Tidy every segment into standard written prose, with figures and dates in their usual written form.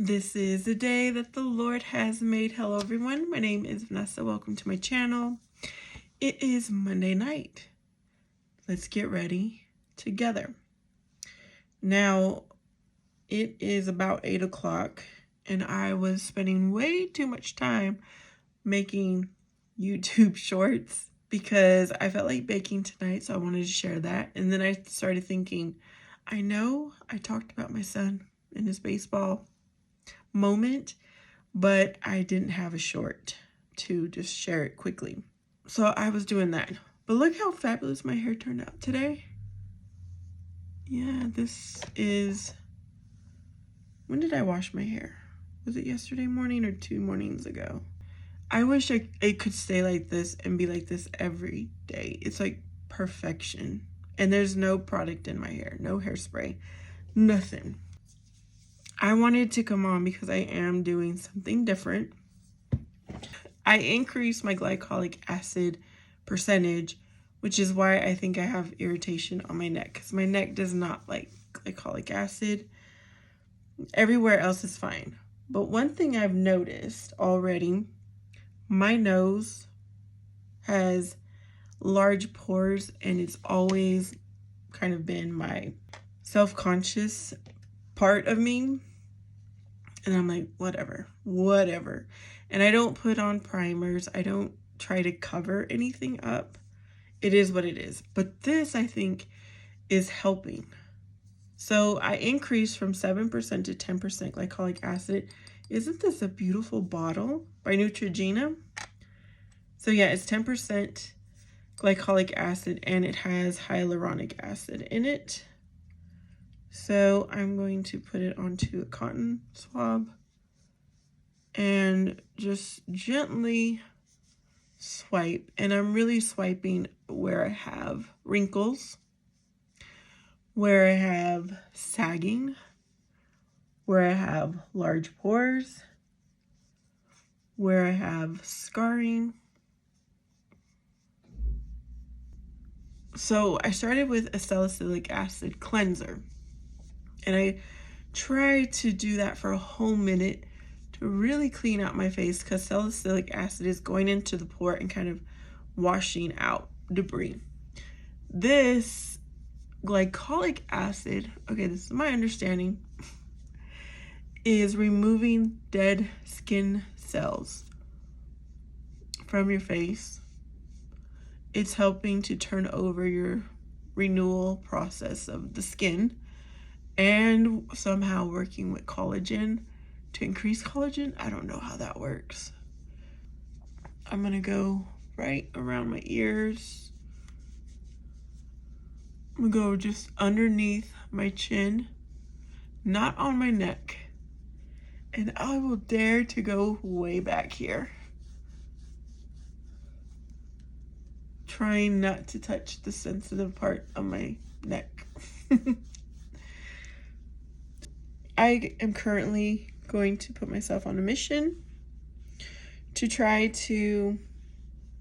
This is the day that the Lord has made. Hello everyone, my name is Vanessa. Welcome to my channel. It is Monday night. Let's get ready together. Now, it is about 8 o'clock and I was spending way too much time making YouTube shorts because I felt like baking tonight, so I wanted to share that. And then I started thinking, I know I talked about my son and his baseball moment, but I didn't have a short to just share it quickly. So I was doing that. But look how fabulous my hair turned out today. Yeah, this is... When did I wash my hair? Was it yesterday morning or 2 mornings ago? I wish it could stay like this and be like this every day. It's like perfection. And there's no product in my hair. No hairspray. Nothing. I wanted to come on because I am doing something different. I increased my glycolic acid percentage, which is why I think I have irritation on my neck, because my neck does not like glycolic acid. Everywhere else is fine. But one thing I've noticed already, my nose has large pores, and it's always kind of been my self-conscious part of me. And I'm like, whatever. And I don't put on primers. I don't try to cover anything up. It is what it is. But this, I think, is helping. So I increased from 7% to 10% glycolic acid. Isn't this a beautiful bottle by Neutrogena? So yeah, it's 10% glycolic acid and it has hyaluronic acid in it. So I'm going to put it onto a cotton swab and just gently swipe. And I'm really swiping where I have wrinkles, where I have sagging, where I have large pores, where I have scarring. So I started with a salicylic acid cleanser. And I tried to do that for a whole minute to really clean out my face, because salicylic acid is going into the pore and kind of washing out debris. This glycolic acid, okay, this is my understanding, is removing dead skin cells from your face. It's helping to turn over your renewal process of the skin, and somehow working with collagen to increase collagen. I don't know how that works. I'm gonna go right around my ears. I'm gonna go just underneath my chin, not on my neck. And I will dare to go way back here, trying not to touch the sensitive part of my neck. I am currently going to put myself on a mission to try to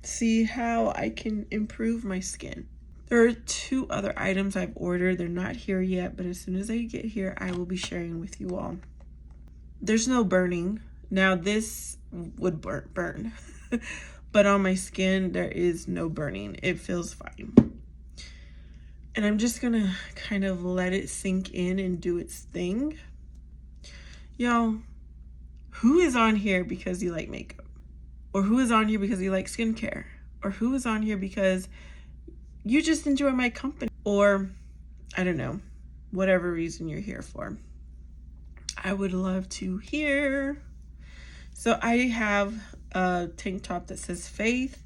see how I can improve my skin. There are 2 other items I've ordered. They're not here yet, but as soon as they get here, I will be sharing with you all. There's no burning. Now this would burn, but on my skin, there is no burning. It feels fine. And I'm just gonna kind of let it sink in and do its thing. Y'all, who is on here because you like makeup? Or who is on here because you like skincare? Or who is on here because you just enjoy my company? Or, I don't know, whatever reason you're here for. I would love to hear. So I have a tank top that says Faith.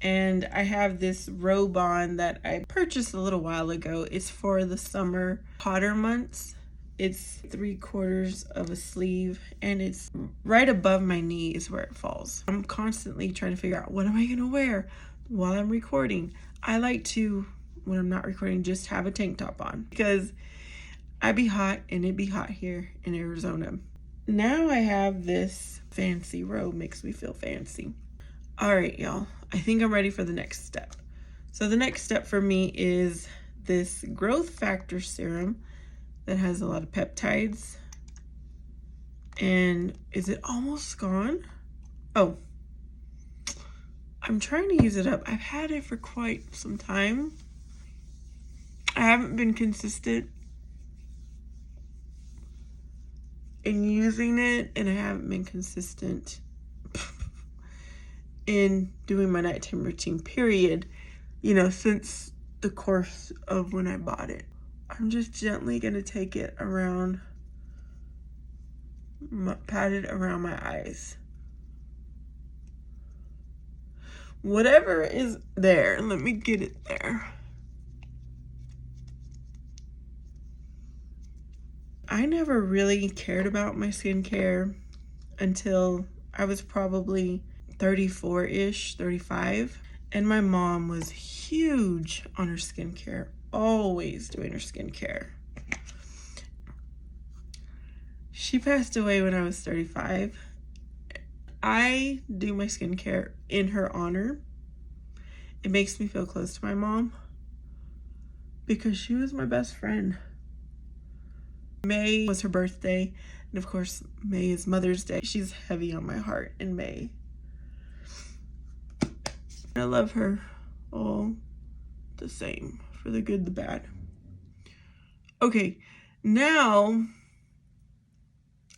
And I have this robe on that I purchased a little while ago. It's for the summer hotter months. It's 3/4 of a sleeve and it's right above my knee is where it falls. I'm constantly trying to figure out, what am I gonna wear while I'm recording? I like to, when I'm not recording, just have a tank top on because I be hot and it be hot here in Arizona. Now I have this fancy robe, makes me feel fancy. All right, y'all, I think I'm ready for the next step. So the next step for me is this growth factor serum that has a lot of peptides And is it almost gone? Oh, I'm trying to use it up. I've had it for quite some time. I haven't been consistent in using it, and I haven't been consistent in doing my nighttime routine, period, you know, since the course of when I bought it. I'm just gently gonna take it around, pat it around my eyes. Whatever is there, let me get it there. I never really cared about my skincare until I was probably 34-ish, 35. And my mom was huge on her skincare, always doing her skincare. She passed away when I was 35. I do my skincare in her honor. It makes me feel close to my mom because she was my best friend. May was her birthday, and of course, May is Mother's Day. She's heavy on my heart in May. I love her all the same, for the good, the bad. Okay, now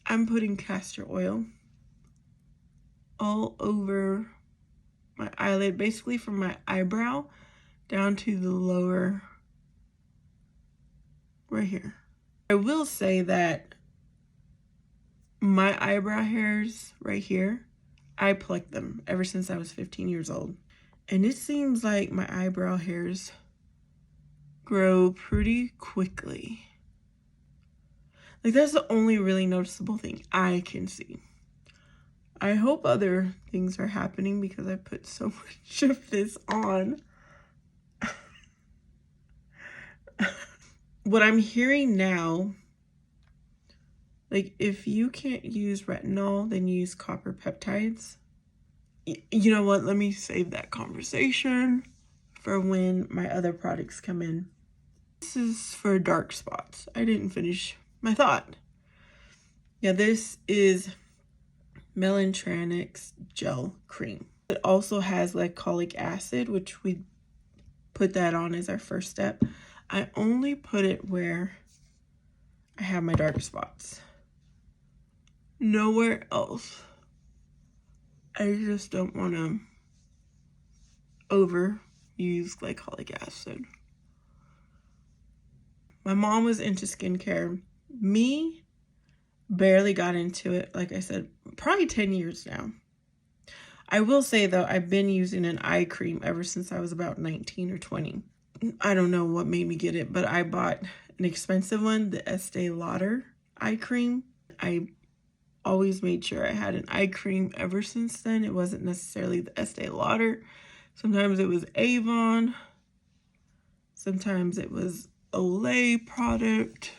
I'm putting castor oil all over my eyelid, basically from my eyebrow down to the lower, right here. I will say that my eyebrow hairs right here, I plucked them ever since I was 15 years old. And it seems like my eyebrow hairs grow pretty quickly. Like, that's the only really noticeable thing I can see. I hope other things are happening because I put so much of this on. What I'm hearing now, like, if you can't use retinol, then use copper peptides. You know what? Let me save that conversation for when my other products come in. This is for dark spots. I didn't finish my thought. Yeah, this is Melanotronics Gel Cream. It also has glycolic acid, which we put that on as our first step. I only put it where I have my dark spots. Nowhere else. I just don't want to overuse glycolic acid. My mom was into skincare. Me, barely got into it, like I said, probably 10 years now. I will say, though, I've been using an eye cream ever since I was about 19 or 20. I don't know what made me get it, but I bought an expensive one, the Estee Lauder eye cream. I always made sure I had an eye cream ever since then. It wasn't necessarily the Estee Lauder. Sometimes it was Avon. Sometimes it was Olay product.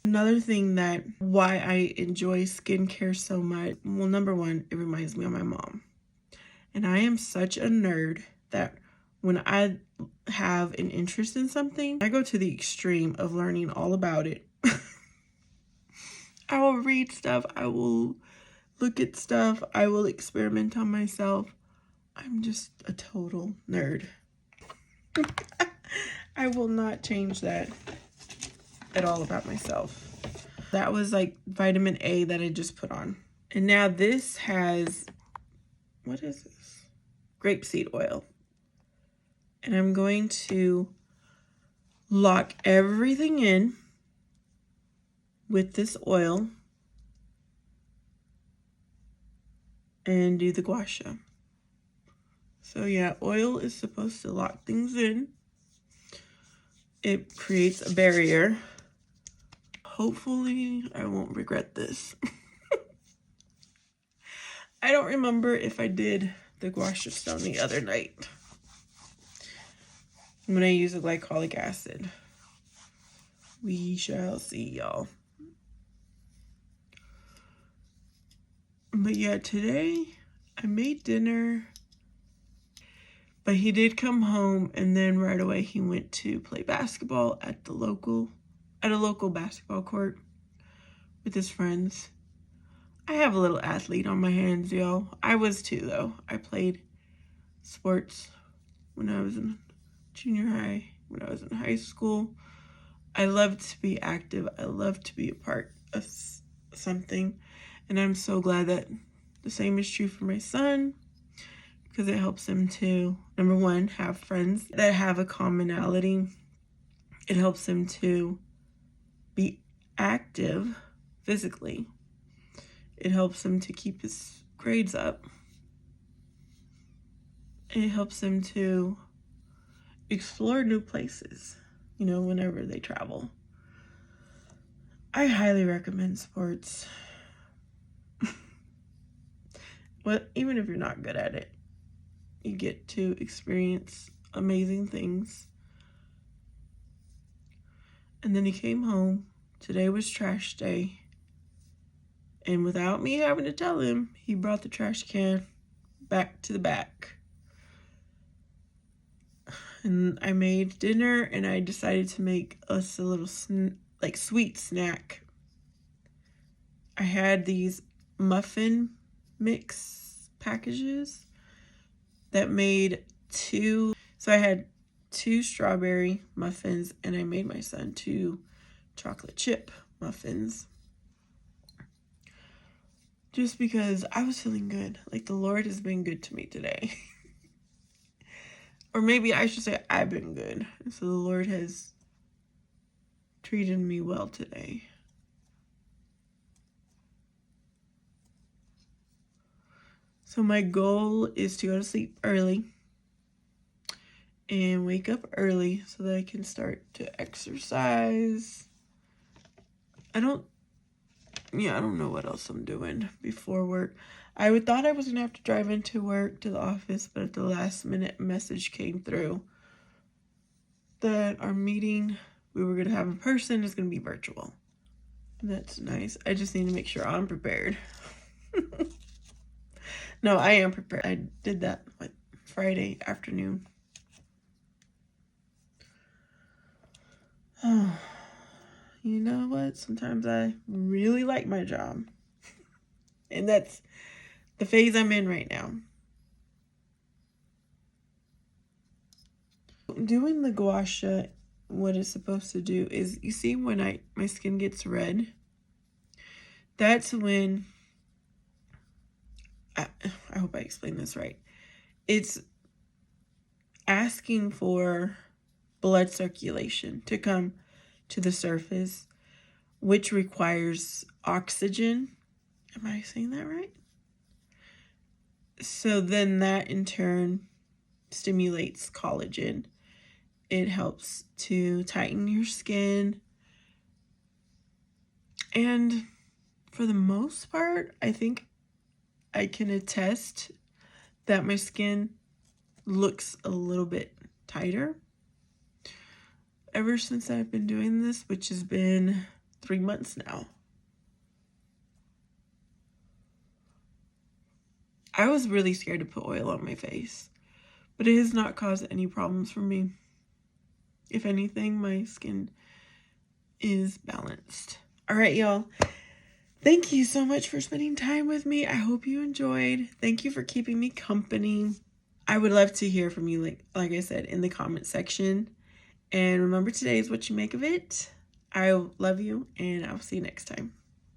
Another thing that why I enjoy skincare so much, well, number one, it reminds me of my mom. And I am such a nerd that when I have an interest in something, I go to the extreme of learning all about it. I will read stuff, I will look at stuff, I will experiment on myself. I'm just a total nerd. I will not change that at all about myself. That was like vitamin A that I just put on. And now this has, what is this? Grapeseed oil. And I'm going to lock everything in with this oil and do the gua sha. So yeah, oil is supposed to lock things in. It creates a barrier. Hopefully I won't regret this. I don't remember if I did the gua sha stone the other night when I used the glycolic acid. We shall see, y'all. But yeah, today I made dinner, but he did come home and then right away he went to play basketball at a local basketball court with his friends. I have a little athlete on my hands, y'all. I was too, though. I played sports when I was in junior high, when I was in high school. I love to be active. I love to be a part of something. And I'm so glad that the same is true for my son, because it helps him to, number one, have friends that have a commonality. It helps him to be active physically. It helps him to keep his grades up. It helps him to explore new places, you know, whenever they travel. I highly recommend sports. Well, even if you're not good at it, you get to experience amazing things. And then he came home. Today was trash day. And without me having to tell him, he brought the trash can back to the back. And I made dinner, and I decided to make us a little sweet snack. I had these muffin mix packages that made 2. So I had 2 strawberry muffins, and I made my son 2 chocolate chip muffins. Just because I was feeling good. Like, the Lord has been good to me today. Or maybe I should say I've been good. So the Lord has treated me well today. So my goal is to go to sleep early and wake up early so that I can start to exercise. I don't know what else I'm doing before work. I thought I was going to have to drive into work to the office, but at the last minute, a message came through that our meeting we were going to have in person is going to be virtual. That's nice. I just need to make sure I'm prepared. No, I am prepared. I did that Friday afternoon. Oh, you know what? Sometimes I really like my job. And that's the phase I'm in right now. Doing the gua sha, what it's supposed to do is, you see when my skin gets red, that's when, I hope I explained this right. It's asking for blood circulation to come to the surface, which requires oxygen. Am I saying that right? So then that in turn stimulates collagen. It helps to tighten your skin. And for the most part, I think I can attest that my skin looks a little bit tighter ever since I've been doing this, which has been 3 months now. I was really scared to put oil on my face, but it has not caused any problems for me. If anything, my skin is balanced. All right, y'all. Thank you so much for spending time with me. I hope you enjoyed. Thank you for keeping me company. I would love to hear from you, like I said, in the comment section. And remember, today is what you make of it. I love you, and I'll see you next time.